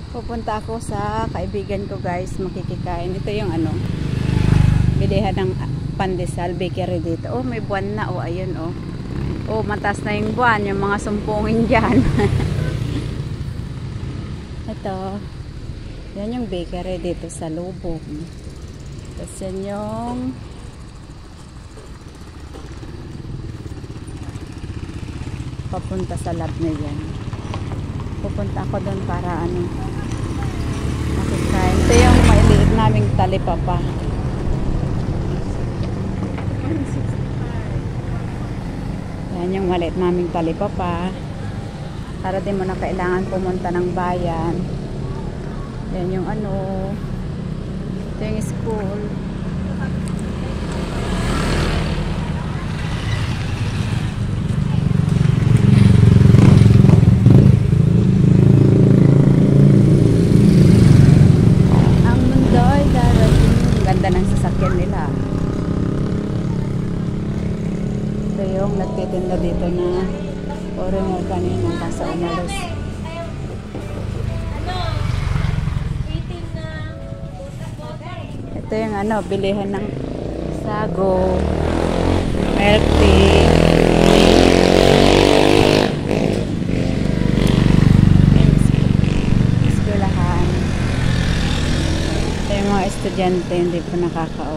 Pupunta ako sa kaibigan ko guys, makikikain. Ito yung ano, bilihan ng pandesal bakery dito. Oh, may buwan na. Oh, ayun oh. Oh, mataas na yung buwan, yung mga sumpungin dyan. Ito. Yan yung bakery dito sa Lubog. Tapos yan yung papunta sa lab na yan. Pupunta ako doon para ano, makikain. Ito yung mailiit naming talipapa. Yan yung maliit naming talipapa. Para din mo na kailangan pumunta ng bayan. Yan yung ano, ito yung school. Ang mundo ay darating. Ganda ng sasakyan nila. Ito yung nagtitinda dito na foreigner kanina kasi umalis. Ito yung ano, bilihan ng sago, milk tea, eskwelahan. Ito yung mga estudyante, hindi pa nakakauwi.